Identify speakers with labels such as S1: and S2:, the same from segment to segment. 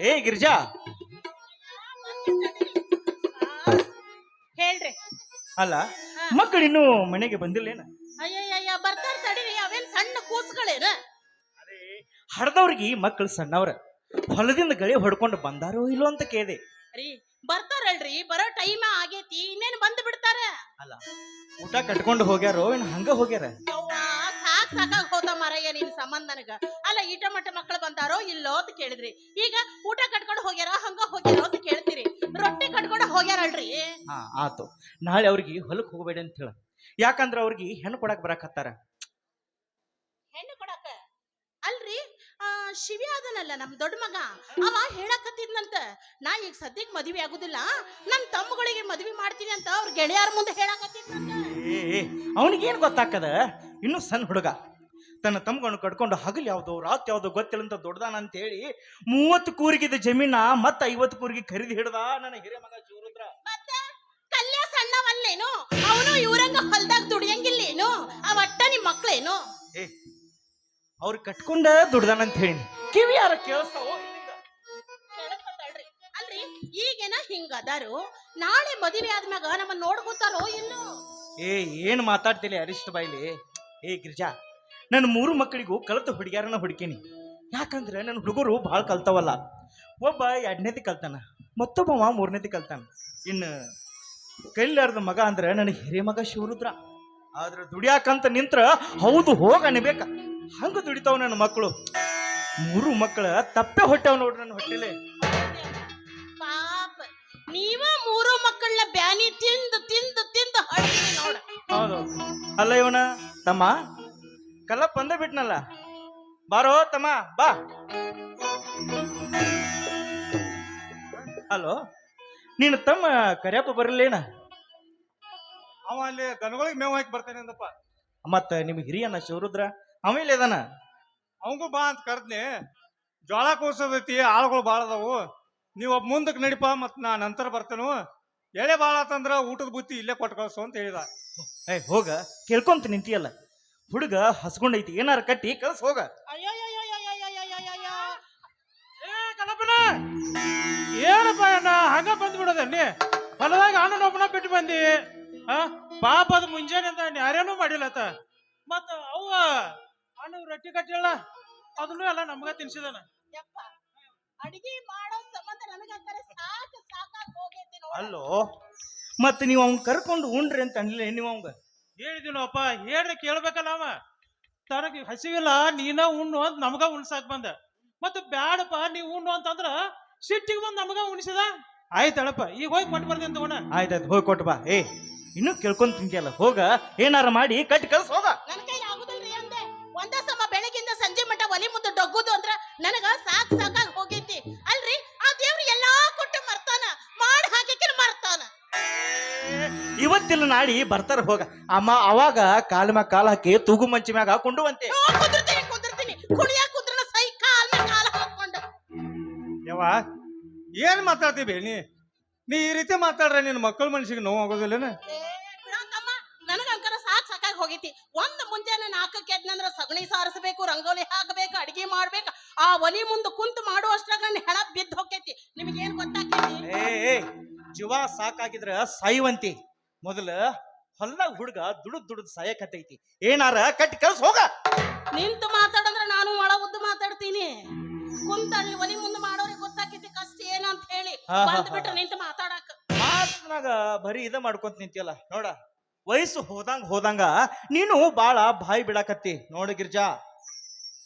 S1: ಏ ಗಿರಿಜಾ,
S2: ಹೇಳ್ರಿ.
S1: ಅಲ್ಲ ಮಕ್ಕಳು ಇನ್ನೂ ಮನೆಗೆ ಬಂದಿಲ್ಲೇನ?
S2: ಅಯ್ಯಯ್ಯ ಬರ್ತಾರ ತಡೀರಿ. ಅವೇನ್ ಸಣ್ಣ ಕೂಸುಗಳೇನ?
S1: ಅದೇ ಹಡ್ದವ್ರಿಗೆ ಮಕ್ಕಳು ಸಣ್ಣವ್ರ, ಹೊಲದಿಂದ ಗಳಿ ಹೊಡ್ಕೊಂಡು ಬಂದಾರೋ ಇಲ್ಲೋ ಅಂತ ಕೇಳಿದೆ.
S2: ರೀ ಬರ್ತಾರಲ್ರಿ, ಬರೋ ಟೈಮ್ ಆಗೇತಿ, ಇನ್ನೇನು ಬಂದು ಬಿಡ್ತಾರ.
S1: ಅಲ್ಲ ಊಟ ಕಟ್ಕೊಂಡು ಹೋಗ್ಯಾರೋ ಏನ್ ಹಂಗ ಹೋಗ್ಯಾರ?
S2: ಸಾಕಾಗ್ ಹೋದ ಮಾರಯ್ಯ ನಿನ್ ಸಂಬಂಧ ನನಗ. ಅಲ್ಲ ಈಟ ಮಟ್ಟ ಮಕ್ಕಳು ಬಂದಾರೋ ಇಲ್ಲೋ ಅಂತ ಕೇಳಿದ್ರಿ. ಈಗ ಊಟ ಕಟ್ಕೊಂಡು ಹೋಗ್ಯಾರ ಹಂಗ ಹೋಗ್ಯಾರೋ ಅಂತ ಕೇಳ್ತೀರಿ. ರೊಟ್ಟಿ ಕಟ್ಕೊಂಡು ಹೋಗ್ಯಾರಲ್ರಿ.
S1: ಹಾ ಆತು, ನಾಳೆ ಅವ್ರಿಗೆ ಹೊಲಕ್ ಹೋಗಬೇಡ ಅಂತ ಹೇಳ. ಯಾಕಂದ್ರ ಅವ್ರಿಗೆ ಹೆಣ್ಣು ಕೊಡಕ್ ಬರಾಕತ್ತಾರ.
S2: ಹೆಣ್ಣು ಕೊಡಕ ಅಲ್ರಿ, ಶಿವಿ ಅದನಲ್ಲ ನಮ್ ದೊಡ್ಡ ಮಗ, ಅವ ಹೇಳಕತ್ತಿದ್ನಂತ, ನಾ ಈಗ ಸದ್ಯಕ್ ಮದ್ವಿ ಆಗುದಿಲ್ಲ, ನನ್ ತಮ್ಮಗಳಿಗೆ ಮದ್ವಿ ಮಾಡ್ತೀನಿ ಅಂತ ಅವ್ರ ಗೆಳೆಯಾರ ಮುಂದೆ ಹೇಳಕತ್ತಿದ್ನಂತ.
S1: ಅವನಿಗೇನ್ ಗೊತ್ತಾಕದ? ಇನ್ನು ಸಣ್ಣ ಹುಡುಗ, ತನ್ನ ತಮ್ಮಗಳನ್ನು ಕಟ್ಕೊಂಡು ಹಗಲ್ ಯಾವ್ದು ರಾತ್ ಯಾವ್ದು ಗೊತ್ತಿಲ್ಲ ಅಂತ ದೊಡ್ಡದಾನ ಅಂತ ಹೇಳಿ 30 ಕೂರಿಗಿದ ಜಮೀನ ಮತ್ತ 50 ಕೂರಿಗೆ ಖರೀದಿ ಹಿಡ್ದ ನನ್ನ ಹಿರಿಯ ಮಗ ಶಿವರುದ್ರ.
S2: ಮತ್ತೆ ಕಲ್ಯ ಸಣ್ಣವಲ್ಲೇನು? ಅವನು ಇವ್ರಂಗ ಹೊಲ್ದಾಗ ದುಡಿಯಂಗಿಲ್ಲೇನು? ಅವಟ್ಟ ನಿಮ್ ಮಕ್ಳೇನು?
S1: ಅವ್ರು ಕಟ್ಕೊಂಡ ದುಡ್ದಾನ ಅಂತ ಹೇಳಿ ಕಿವಿ ಯಾರ ಕೇಳಿಸ್ತಾವೋ?
S2: ಅಲ್ರಿ ಈಗೇನ ಹಿಂಗ ಅದಾರು, ನಾಳೆ ಮದುವೆ ಆದ್ಮ್ಯಾಗ ನಮ್ಮನ್ನ ನೋಡ್ಕೊತಾರೋ ಇಲ್ಲೋ?
S1: ಏನ್ ಮಾತಾಡ್ತಿಲ್ಲ ಅರಿಷ್ಟ ಬಾಯ್ಲಿ. ಗಿರಿಜಾ, ನನ್ನ 3 ಮಕ್ಕಳಿಗೂ ಕಲ್ತ ಹುಡುಗ್ಯಾರನ್ನ ಹುಡುಕೀನಿ. ಯಾಕಂದ್ರೆ ನನ್ನ ಹುಡುಗರು ಭಾಳ ಕಲ್ತವಲ್ಲ. ಒಬ್ಬ 2ನೇತಿ ಕಲ್ತಾನ, ಮತ್ತೊಬ್ಬ 3ನೇತಿ ಕಲ್ತಾನ. ಇನ್ನು ಕೈಲಾರ್ದ ಮಗ ಅಂದ್ರೆ ನನ್ನ ಹಿರಿಯ ಮಗ ಶಿವರುದ್ರ. ಆದ್ರೆ ದುಡಿಯಾಕಂತ ನಿಂತ್ರ ಹೌದು ಹೋಗ ಅನ್ಬೇಕ, ಹಂಗ ದುಡಿತಾವ ನನ್ನ ಮಕ್ಕಳು. 3 ಮಕ್ಕಳ ತಪ್ಪೆ ಹೊಟ್ಟೆವ್ ನೋಡ್ರಿ ನನ್ನ ಹೊಟ್ಟೆಲೆ.
S2: ಪಾಪ ನೀವ 3 ಮಕ್ಕಳನ್ನ ಬ್ಯಾನಿ ತಿಂದು ತಿಂದು ತಿಂದು ಹಡ್ತೀನಿ ನೋಡ.
S1: ಹೌದು ಅಲ್ಲ ಇವನ ತಮ್ಮ ಕಲ್ಲಪ್ಪ ಬಂದ ಬಿಟ್ನಲ್ಲ. ಬಾರೋ ತಮ್ಮ ಬಾ. ಹಲೋ, ನೀನು ತಮ್ಮ ಕರಿಯಪ್ಪ ಬರಲೇನ?
S3: ಅವ ಅಲ್ಲಿ ದನಗಳಿಗೆ ಮೇವು ಹಾಕಿ ಬರ್ತೇನೆ ಅಂದಪ್ಪ.
S1: ಮತ್ತ ನಿಮ್ ಹಿರಿಯನ ಶಿವರುದ್ರ ಆಮೇಲೆ ಅದಾನ.
S3: ಅವಂಗೂ ಬಾ ಅಂತ ಕರ್ದ್ನಿ. ಜೋಳ ಕೋಸದೈತಿ, ಆಳುಗಳು ಭಾಳ ಅದಾವು, ನೀವ್ ಒಬ್ಬ ಮುಂದಕ್ಕೆ ನಡಿಪ, ಮತ್ ನಾ ನಂತರ ಬರ್ತೇನು. ಎಳೆ ಭಾಳ ಆತಂದ್ರ ಊಟದ ಬುತ್ತಿ ಇಲ್ಲೇ ಕೊಟ್ಟು ಕಳ್ಸು ಅಂತ ಹೇಳಿದ.
S1: ಹೋಗ ಕೇಳ್ಕೊಂತ ನಿಂತಿಯಲ್ಲ, ಹುಡುಗ ಹಸ್ಕೊಂಡೈತಿ, ಏನಾರ ಕಟ್ಟಿ ಕಳ್ಸ ಹೋಗ.
S4: ಏನಪ್ಪ ಅಣ್ಣ ಹಂಗ ಬಂದ್ ಬಿಡೋದನ್ನಿ? ಹೊಲದಾಗ ಅಣ್ಣನೊಬ್ಬನ ಬಿಟ್ಟು ಬಂದಿ. ಪಾಪ ಅದು ಮುಂಜಾನೆ ಅಂತ ಯಾರೇನೂ ಮಾಡಿಲ್ಲತ್ತ. ಮತ್ತ ಅವ್ವ ಅಣ್ಣ ರೊಟ್ಟಿ ಕಟ್ಟಿಲ್ಲ, ಅದನ್ನು ಎಲ್ಲ ನಮ್ಗ ತಿನ್ಸಿದಾನ.
S2: ಅಡಿಗೆ ಮಾಡೋ ಸಂಬಂಧ ನನಗಂತಾರೆ ಸಾಕು ಸಾಕಾಗಿ ಹೋಗೈತಿ ನೋಡ.
S1: ಅಲ್ಲೋ ಮತ್ತ ನೀವು ಅವ್ನ್ ಕರ್ಕೊಂಡು ಉಣ್ರಿ ಅಂತ ಅನ್ಲಿಲ್ಲ ನೀವು ಅವಂಗ?
S4: ಹೇಳಿದಿನಪ್ಪ, ಹೇಳ್ರಿ ಕೇಳ್ಬೇಕಲ್ಲ. ಅವ ತನಗೆ ಹಸಿವಿಲ್ಲ, ನೀನ ಉಣ್ಣು ಅಂತ ನಮಗ ಉಣ್ಸಾಕ್ ಬಂದ. ಮತ್ತ ಬ್ಯಾಡಪ್ಪ ನೀವ್ ಉಣ್ಣು ಅಂತಂದ್ರ ಸಿಟ್ಟಿಗೆ ಬಂದ್ ನಮಗ ಉಣಿಸಿದ. ಆಯ್ತಳಪ್ಪ, ಈಗ ಹೋಗಿ ಕೊಟ್ಟು ಬರ್ತೀನಿ ತಗೋಣ.
S1: ಆಯ್ತಾಯ್ತು, ಹೋಗಿ ಕೊಟ್ಟು ಬಾ. ಇನ್ನೂ ಕೇಳ್ಕೊಂತ ತಿಂತಿಯಲ್ಲ, ಹೋಗ ಏನಾರ ಮಾಡಿ ಕಟ್ಟಿ ಕಳ್ಸ ಹೋಗ.
S2: ನನ್ನ ಕೈಲಿ ಆಗುದಿಲ್ರಿ ಅಂದೆ. ಒಂದೇ ಸಮ ಬೆಳಗಿಂದ ಸಂಜೆ ಮಟ್ಟ ಒಲಿ ಮುಂದೆ ಡೊಗ್ಗುದು ಅಂದ್ರ ನನಗ ಸಾಕಾಗಿ ಹೋಗೈತಿ. ಅಲ್ರಿ ಆ ದೇವ್ರು ಎಲ್ಲಾ ಕೊಟ್ಟು ಮರ್ತಾನ, ಮಾಡಿ ಹಾಕಿಕೆ ಮರ್ತಾನ.
S1: ಇವತ್ತಿಲ್ಲ ನಾಡಿ ಬರ್ತಾರ ಹೋಗ. ಅಮ್ಮ ಅವಾಗ ಕಾಲ ಮ್ಯಾಗ ಕಾಲ ಹಾಕಿ ತೂಗು ಮಂಚಿ ಮ್ಯಾಗ ಹಾಕೊಂಡುವಂತೆ.
S2: ಕುಂದಿರ್ತೀನಿ ಕುಣಿಯಾಕ ಕುಂದ್ರ ಸೈ ಕಾಲ್ ಮ್ಯಾಗ ಕಾಲ ಹಾಕೊಂಡು.
S3: ಯವ್ವ ಏನ್ ಮಾತಾಡ್ತೀವಿ ನೀ ಈ ರೀತಿ ಮಾತಾಡ್ರೆ ನಿನ್ನ ಮಕ್ಕಳ ಮನ್ಸಿಗೆ ನೋವು ಆಗೋದಿಲ್ಲೇನ?
S2: ನನಗ ಅಂಕರ ಸಾಕಾಗಿ ಹೋಗೈತಿ. ಒಂದ್ ಮುಂಜಾನೆ 4ಕ್ಕೆ ಎದ್ನಂದ್ರ ಸಗಣಿ ಸಾರಿಸಬೇಕು, ರಂಗೋಲಿ ಹಾಕಬೇಕು, ಅಡಿಗೆ ಮಾಡ್ಬೇಕು. ಆ ಒಲಿ ಮುಂದೆ ಕುಂತು ಮಾಡುವಷ್ಟ್ರಾಗ ನನ್ನ ಹೆಣ ಬಿದ್ದು ಹೋಗೈತಿ. ನಿಮಗೇನ್ ಗೊತ್ತಾಗ್ತೈತಿ?
S1: ಜೀವ ಸಾಕಾಗಿದ್ರ ಸಾಯುವಂತಿ. ಮೊದಲ ಹೊಲ್ದಾಗ ಹುಡುಗ ದುಡುದ್ ಸಾಯಕತ್ತೈತಿ, ಏನಾರ ಕಟ್ಟಿ ಕಳ್ಸ ಹೋಗ.
S2: ನಿಂತು ಮಾತಾಡಂದ್ರ ನಾನು ಒಳ ಉದ್ದು ಮಾತಾಡ್ತೀನಿ. ಕುಂತ ಅಲ್ಲಿ ಒಲಿ ಮುಂದೆ ಮಾಡೋರಿಗೆ ಗೊತ್ತಾಕೈತಿ ಕಷ್ಟ ಏನಂತ ಹೇಳಿ. ಬಂದ್ಬಿಟ್ರೆ ನಿಂತು ಮಾತಾಡಕ
S1: ಮಾತನಾಗ ಬರೀ ಇದ ಮಾಡ್ಕೊಂತ ನಿಂತಿಯಲ್ಲ ನೋಡ. ವಯಸ್ಸು ಹೋದಂಗ ನೀನು ಬಾಳ ಬಾಯಿ ಬಿಡಾಕತ್ತಿ ನೋಡ ಗಿರ್ಜಾ.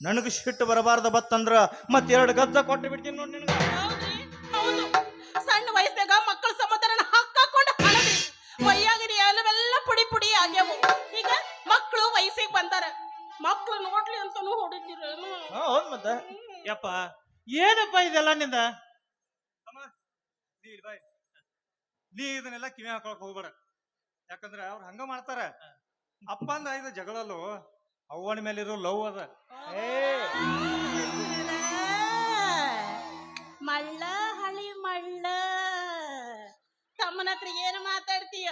S1: ನನಗ ಶಿಟ್ಟು ಬರಬಾರ್ದ ಬತ್ತಂದ್ರ ಮತ್ 2 ಗಜ್ಜ ಕೊಟ್ಟು ಬಿಡ್ತೀನಿ ನೋಡಿ ನಿನಗ.
S2: ಹೌದು, ಸಣ್ಣ ವಯಸ್ಸಾಗ ಮಕ್ಕಳ ಸಮಾಧಾನ ಹಾಕೊಂಡು ಹಳದಿ ವಯ್ಯಾಗಿರಿ ಎಲ್ಲವೆಲ್ಲ ಪುಡಿ ಪುಡಿ ಆಗ್ಯಾವು. ಈಗ ಮಕ್ಕಳು ವಯಸ್ಸಿಗೆ ಬಂದಾರ, ಮಕ್ಕಳು ನೋಡ್ಲಿ ಅಂತಾನು ಹೊಡಿತೀರೇನು?
S1: ಹೌದ್ ಮತ್ತ.
S4: ಯಪ್ಪ ಏನಪ್ಪ ಇದೆಲ್ಲ ನಿಂದ?
S3: ನೀ ಇದನ್ನೆಲ್ಲ ಕಿವಿ ಹಾಕೊಳಕ್ ಹೋಗ್ಬೇಡ. ಯಾಕಂದ್ರ ಅವ್ರು ಹಂಗ ಮಾಡ್ತಾರ. ಅಪ್ಪ ಅಂದ ಇದು ಜಗಳಲ್ಲೂ ಅವ್ವನ ಮೇಲೆ ಇರೋ ಲವ್ ಅದ.
S2: ಮಳ್ಳ ಹಳಿ ಮಳ್ಳ ತಮ್ಮನ ಹತ್ರ ಏನು ಮಾತಾಡ್ತೀಯ?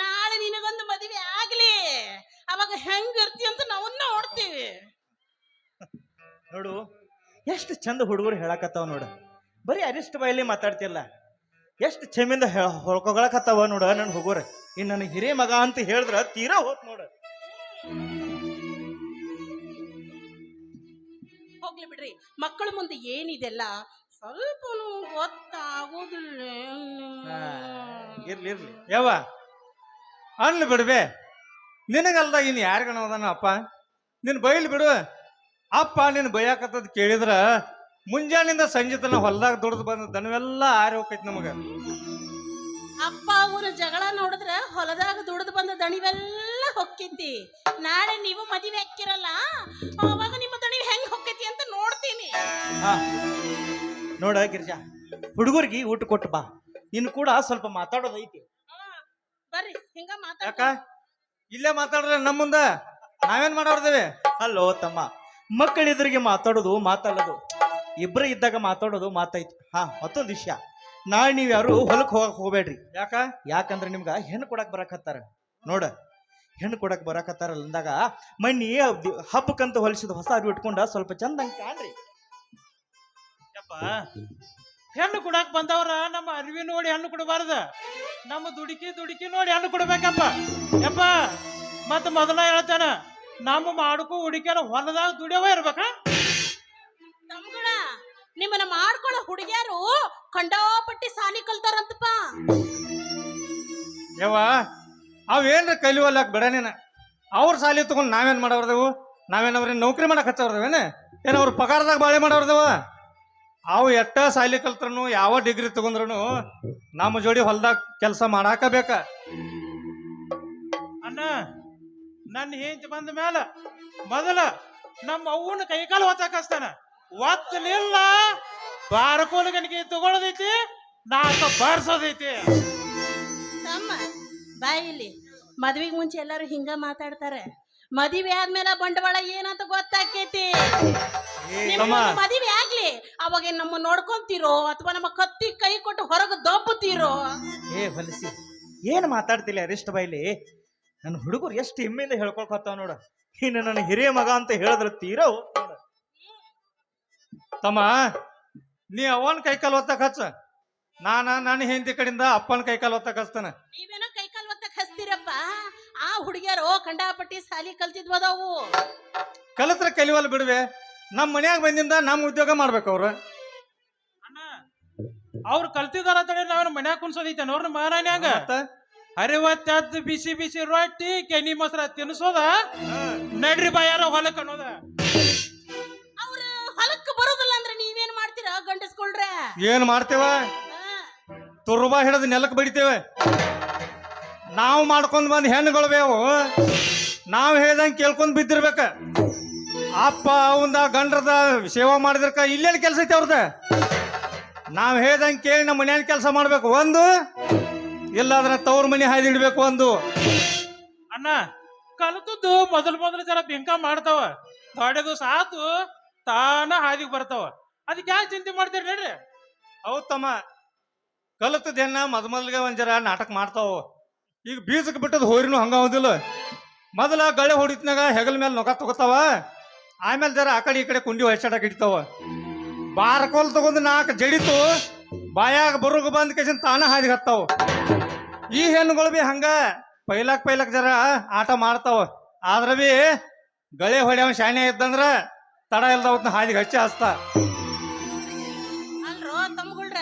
S2: ನಾಳೆ ನಿನಗೊಂದು ಮದುವೆ ಆಗ್ಲಿ, ಅವಾಗ ಹೆಂಗಿರ್ತಿ ಅಂತ ನಾವು ನೋಡ್ತೀವಿ.
S1: ನೋಡು, ಎಷ್ಟು ಚಂದ ಹುಡುಗರು ಹೇಳಕತ್ತಾವ ನೋಡ. ಬರೀ ಅರಿಷ್ಟ ಬಾಯಲ್ಲಿ ಮಾತಾಡ್ತಿಲ್ಲ, ಎಷ್ಟು ಕ್ಷಮೆಯಿಂದ ಹೊಳ್ಕೊಳಕತ್ತಾವ ನೋಡ ನನ್ನ ಹುಡುಗರು. ಇನ್ನು ನನ್ನ ಹಿರೇ ಮಗ ಅಂತ ಹೇಳಿದ್ರ ತೀರಾ ಹೋತ್ ನೋಡ.
S2: ಹೋಗ್ಲಿ ಬಿಡ್ರಿ, ಮಕ್ಕಳ ಮುಂದೆ ಏನಿದೆಲ್ಲ ಸ್ವಲ್ಪ ಗೊತ್ತಾಗೋದಿಲ್ಲ.
S1: ಇರ್ಲಿ ಇರ್ಲಿ.
S3: ಯವ್ವ ಅನ್ಲಿ ಬಿಡ್ಬೆ, ನಿನಗಲ್ದ ಇನ್ ಯಾರಿಗನೋದಾನ ಅಪ್ಪ. ನಿನ್ ಬೈಲಿ ಬಿಡು. ಅಪ್ಪ ನಿನ್ ಬೈಯಾಕತ್ತದ್ ಕೇಳಿದ್ರ ಮುಂಜಾನಿಂದ ಸಂಜೆ ತನ ಹೊಲ್ದಾಗ ದುಡ್ದು ಬಂದ ದನವೆಲ್ಲ ಆರಿ ಹೋಗೈತಿ ನಮಗ.
S2: ಅಪ್ಪ ಅವರ ಜಗಳ ನೋಡಿದ್ರ ಹೊಲದಾಗ ದುಡಿದು ಬಂದ ದಣಿವೆಲ್ಲ ಹೊಕ್ಕೈತಿ. ನಾಳೆ ನೀವು ಮದುವೆ ಹಾಕಿರಲ್ಲ, ಅವಾಗ ನಿಮ್ಮ ದಣಿವು ಹೆಂಗ್ ಹೊಕ್ಕೈತಿ ಅಂತ ನೋಡ್ತೀನಿ.
S1: ಹಾ ನೋಡ ಗಿರಿಜಾ, ಹುಡುಗರಿಗೆ ಊಟ ಕೊಟ್ಟು ಬಾ. ಇನ್ನು ಕೂಡ ಸ್ವಲ್ಪ ಮಾತಾಡೋದೈತಿ.
S2: ಬರ್ರಿ, ಹಿಂಗ
S3: ಯಾಕ ಇಲ್ಲೇ ಮಾತಾಡ್ರೆ ನಮ್ಮ ಮುಂದ ನಾವೇನ್ ಮಾಡೋರ್ದೇವೆ?
S1: ಅಲ್ಲೋ ತಮ್ಮ, ಮಕ್ಕಳೆದುರಿಗೆ ಮಾತಾಡೋದು ಮಾತಲ್ಲದು, ಇಬ್ಬರೇ ಇದ್ದಾಗ ಮಾತಾಡೋದು ಮಾತೈತಿ. ಹಾ, ಮತ್ತೊಂದು ವಿಷಯ, ನಾಳೆ ನೀವು ಯಾರು ಹೊಲಕ್ಕೆ ಹೋಗ್ಬೇಡ್ರಿ. ಯಾಕಂದ್ರೆ ನಿಮ್ಗ ಹೆಣ್ಣು ಕೊಡಕ್ ಬರಕತ್ತಾರ ನೋಡ. ಹೆಣ್ಣು ಕೊಡಕ್ ಬರಕತ್ತಾರಲ್ಲ ಅಂದಾಗ ಮಣ್ಣಿ ಹಬ್ಬಕ್ಕಂತ ಹೊಲಿಸಿದ ಹೊಸ ಅರಿವು ಇಟ್ಕೊಂಡ ಸ್ವಲ್ಪ ಚಂದಂಗ ಕಾಣ್ರಿ.
S4: ಯಪ್ಪ, ಹೆಣ್ಣು ಕೊಡಾಕ್ ಬಂದವ್ರ ನಮ್ಮ ಅರಿವಿ ನೋಡಿ ಹಣ್ಣು ಕೊಡಬಾರ್ದ, ನಮ್ಮ ದುಡುಕಿ ನೋಡಿ ಹಣ್ಣು ಕೊಡ್ಬೇಕಪ್ಪ. ಯಪ್ಪ, ಮತ್ತ ಮೊದಲ ಹೇಳ್ತಾನ, ನಮ್ಮ ಮಾಡಕು ಹುಡುಕಿಯರ ಹೊಲದಾಗ ದುಡಿಯವ ಇರ್ಬೇಕ.
S2: ತಮ್ಗಳ ನಿಮ್ಮನ್ನ ಮಾಡ್ಕೊಳ್ಳೋ ಹುಡುಗಿಯರು ಕಂಡಾಪಟ್ಟಿ ಸಾಲಿ ಕಲ್ತಾರಂತಪ್ಪ.
S3: ಯವ್ವ ಅವೇನ್ರ ಕಲಿವಲ್ಲಾಕ ಬಿಡ ನೀನ. ಅವ್ರ ಸಾಲಿ ತಗೊಂಡ್ ನಾವೇನ್ ಮಾಡೋರ್ದೇವು? ನಾವೇನವ್ರ ನೌಕರಿ ಮಾಡಕ್ ಹಚ್ಚವ್ರದೇವೇನ? ಏನ ಅವ್ರ ಪಗಾರದಾಗ ಬಾಳೆ ಮಾಡೋರ್ದೇವ? ಅವು ಎಷ್ಟ ಸಾಲಿ ಕಲ್ತ್ರನು ಯಾವ ಡಿಗ್ರಿ ತಗೊಂಡ್ರು ನಮ್ಮ ಜೋಡಿ ಹೊಲ್ದಾಗ ಕೆಲಸ ಮಾಡಾಕ ಬೇಕ.
S4: ಅಣ್ಣ, ನನ್ನ ಹೆಂಡತಿ ಬಂದ ಮ್ಯಾಲ ಮೊದಲ ನಮ್ಮ ಅವ್ವನ ಕೈಕಾಲು ಹೊತ್ತಾಕಸ್ತಾನ. ಒತ್ತಲಿಲ್ಲ ಬಾರಕೋಲಿಗನಿಗೆ ತಗೊಳ್ಳೋದೈತಿ, ನಾಲ್ಕು ಬಾರ್ಸೋದೈತಿ.
S2: ತಮ್ಮ ಬಾಯಿಲಿ, ಮದ್ವಿಗೆ ಮುಂಚೆ ಎಲ್ಲಾರು ಹಿಂಗ ಮಾತಾಡ್ತಾರೆ. ಮದುವೆ ಆದ್ಮೇಲೆ ಬಂಡವಾಳ ಏನಂತ ಗೊತ್ತಾಕೇತಿ. ಮದುವೆ ಆಗ್ಲಿ ಅವಾಗ ನಮ್ಮ ನೋಡ್ಕೊಂತೀರೋ ಅಥವಾ ನಮ್ಮ ಕತ್ತಿ ಕೈ ಕೊಟ್ಟು ಹೊರಗೆ ದಬ್ಬುತ್ತೀರೋ?
S1: ಹೊಲಸಿ ಏನ್ ಮಾತಾಡ್ತಿಲ್ಲ ಅರಿಷ್ಟ ಬೈಲಿ. ನನ್ನ ಹುಡುಗರು ಎಷ್ಟು ಹೆಮ್ಮೆಯಿಂದ ಹೇಳ್ಕೊಳ್ಕೊತಾವ ನೋಡ. ಇನ್ನು ನನ್ನ ಹಿರಿಯ ಮಗ ಅಂತ ಹೇಳಿದ್ರ ತೀರಾ ನೋಡ.
S3: ತಮ್ಮ, ನೀ ಅವನ್ ಕೈಕಾಲು ಒತ್ತಕ್ ಹಚ್ಚ, ನನ್ನ ಹೆಂಡತಿ ಕಡೆಯಿಂದ ಅಪ್ಪನ ಕೈಕಾಲು ಒತ್ತಕ್ ಹಚ್ತಾನ.
S2: ನೀವೇನೋ ಕೈಕಾಲ್ ಒತ್ತಕ್ ಹಚ್ತೀರಪ್ಪ. ಆ ಹುಡುಗಿಯರು ಕಂಡಾಪಟ್ಟಿ ಸಾಲಿ ಕಲ್ತಿದ್ವದವು.
S3: ಕಲತ್ರ ಕಲಿವಲ್ ಬಿಡ್ವೆ. ನಮ್ಮ ಮನ್ಯಾಗ ಬಂದಿಂದ ನಮ್ಮ ಉದ್ಯೋಗ ಮಾಡ್ಬೇಕು ಅವ್ರ.
S4: ಅಣ್ಣ, ಅವ್ರು ಕಲ್ತಿದಾರ ತಡೆ ನಾವೇನು ಮನ್ಯಾಗ ಕುನ್ಸೋದೈತೆ ನೋಡ್ರಿ ಮಹಾರಾಣ್ಯಾಗ. ಅರಿವತ್ತದ್ದು ಬಿಸಿ ಬಿಸಿ ರೊಟ್ಟಿ ಕೆನಿ ಮೊಸರ ತಿನ್ಸೋದ, ನಡ್ರಿ ಬಾಯಾರ ಹೊಲಕ್ ಅನ್ನೋದ.
S2: ಅವ್ರ ಹೊಲಕ್ಕೆ ಬರೋದಿಲ್ಲ ಅಂದ್ರೆ ನೀವೇನ್ ಮಾಡ್ತೀರಾ ಗಂಡಸ್ಕೊಳ್ರೆ?
S3: ಏನ್ ಮಾಡ್ತೇವ? ತುರ್ಬ ಹಿಡಿದು ನೆಲಕ್ಕೆ ಬಡಿತೇವೆ. ನಾವು ಮಾಡ್ಕೊಂಡ್ ಬಂದ್ ಹೆಣ್ಣುಗಳು ಬೇವು, ನಾವು ಹೇಳ್ದಂಗೆ ಕೇಳ್ಕೊಂಡ್ ಬಿದ್ದಿರ್ಬೇಕ. ಅಪ್ಪ ಅವಂದ ಗಂಡ್ರದ ಸೇವಾ ಮಾಡಿದ್ರಕ ಇಲ್ಲೇನು ಕೆಲಸ ಐತೆ ಅವ್ರದ? ನಾವು ಹೇಳ್ದಂಗೆ ಕೇಳಿ ನಮ್ಮ ಮನ್ಯಾನ ಕೆಲಸ ಮಾಡ್ಬೇಕು ಒಂದು, ಇಲ್ಲಾಂದ್ರೆ ತವ್ರ ಮನೆ ಹಾಯ್ದು ಇಡ್ಬೇಕು ಒಂದು.
S4: ಅಣ್ಣ, ಕಲ್ತದ್ದು ಮೊದಲು ಜರ ಬೆಂಕ ಮಾಡ್ತಾವ, ತೊಡೆದು ಸಾತು ತಾನ ಹಾದಿಗೆ ಬರ್ತಾವ. ಅದಕ್ಕೆ ಯಾಕೆ ಚಿಂತೆ ಮಾಡ್ತೀರಿ ನೋಡ್ರಿ?
S3: ಹೌದ್ ತಮ್ಮ, ಕಲಿತದೇನ ಮೊದಲಿಗೆ ಒಂದ್ ಜರ ನಾಟಕ ಮಾಡ್ತಾವ. ಈಗ ಬೀಜಕ್ಕೆ ಬಿಟ್ಟದ್ ಹೋರಿನೂ ಹಂಗ ಹೋದಿಲ್ಲ. ಮೊದಲ ಗಳೆ ಹೊಡಿತ್ನಾಗ ಹೆಗಲ ಮೇಲೆ ನೊಗ ತಗೋತಾವ, ಆಮೇಲೆ ಜರ ಆ ಕಡೆ ಈ ಕಡೆ ಕುಂಡಿ ಹೊಯ್ಸಾಡಕ್ ಹಿಡಿತಾವ. ಬಾರಕೋಲ್ ತಗೊಂಡು 4 ಜಡಿತು ಬಾಯಾಗ ಬರುಗ ಬಂದ್ ಕೇಸಿನ ತಾನ ಹಾದಿಗೆ ಹತ್ತಾವ. ಈ ಹೆಣ್ಣುಗಳು ಬಿ ಹಂಗ ಪೈಲಾಕ್ ಜರ ಆಟ ಮಾಡ್ತಾವ. ಆದ್ರ ಬಿ ಗಳೆ ಹೊಡ್ಯವ ಶಾಣೆ ಇದ್ದಂದ್ರ ತಡ ಇಲ್ದವತ್ನ ಹಾದಿಗೆ ಹಚ್ಚಿ ಹಚ್ತಾ.
S2: ಅಲ್ರೋ ತಮ್ಗುಳ್ರ,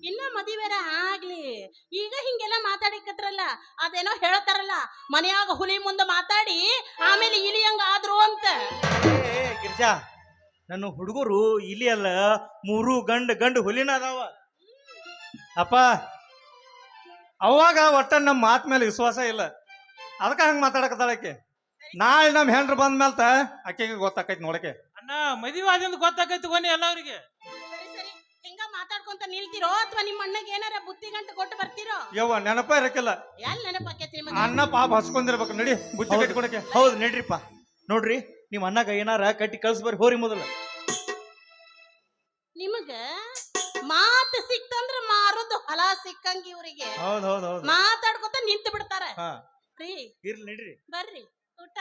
S2: ಇನ್ನ ಮದುವೆರ ಆಗ್ಲಿ ಈಗ ಹಿಂಗೆಲ್ಲ ಮಾತಾಡಿಕತ್ರಲ್ಲ. ಅದೇನೋ ಹೇಳ್ತಾರಲ್ಲ, ಮನೆಯಾಗ ಹುಲಿ ಮುಂದೆ ಮಾತಾಡಿ ಆಮೇಲೆ ಇಲಿಯಂಗ ಆದ್ರು ಅಂತ.
S1: ಗಿರ್ಜಾ, ನನ್ನ ಹುಡುಗರು ಇಲ್ಲಿ ಅಲ್ಲ, 3 ಗಂಡು ಹುಲಿನ ಅದಾವ.
S3: ಅಪ್ಪ ಅವಾಗ ಒಟ್ಟ ನಮ್ಮ ಮಾತ್ ಮೇಲೆ ವಿಶ್ವಾಸ ಇಲ್ಲ, ಅದಕ್ಕೆ ಹಂಗ ಮಾತಾಡಕತ್ತಾಳಕ್ಕೆ. ನಾಳೆ ನಮ್ಮ ಹೆಂಡ್ರು ಬಂದ ಮೇಲ್ತ ಆಕೆಗೆ ಗೊತ್ತಾಕೈತಿ ನೋಡಕ್ಕೆ.
S4: ಅಣ್ಣ, ಮದುವೆ ಆದಿಂದ ಗೊತ್ತಾಕೈತಿ ಕೊನೆ ಎಲ್ಲರಿಗೆ.
S2: ಸರಿ, ಹಿಂಗ ಮಾತಾಡ್ಕೊಂತ ನಿಲ್ತಿರೋ ಅಥವಾ ನಿಮ್ಮ ಅಣ್ಣಗೆ ಏನಾರ ಬುತ್ತಿ ಗಂಟು ಕೊಟ್ಟು ಬರ್ತಿರೋ?
S3: ಯವ್ವ ನೆನಪ ಇರಕ್ಕಿಲ್ಲ.
S2: ಎಲ್ಲಿ ನೆನಪಾಕೈತಿ
S3: ಅಣ್ಣ ಪಾಪ ಹಸ್ಕೊಂಡಿರ್ಬೇಕು. ನಡಿ ಬುತ್ತಿ ಕಟ್ಟಿ ಕೊಡಕ್ಕೆ.
S1: ಹೌದು ನಡ್ರಿಪ್ಪ. ನೋಡ್ರಿ, ನಿಮ್ಮ ಅಣ್ಣಗ ಏನಾರ ಕಟ್ಟಿ ಕಳ್ಸ್ಬರ್ರಿ ಹೋರಿ ಮೊದಲು.
S2: ನಿಮಗ ಮಾತು ಸಿಕ್ತಂದ್ರ ಮಾರುದು ಹೊಲ ಸಿಕ್ಕಂಗ ಇವ್ರಿಗೆ.
S1: ಹೌದು
S2: ಮಾತಾಡ್ಕೊತ ನಿಂತು ಬಿಡ್ತಾರ.
S1: ಹಾ,
S2: ರೀ
S1: ಇರ್ಲಿ ನಡ್ರಿ.
S2: ಬರ್ರಿ ಊಟ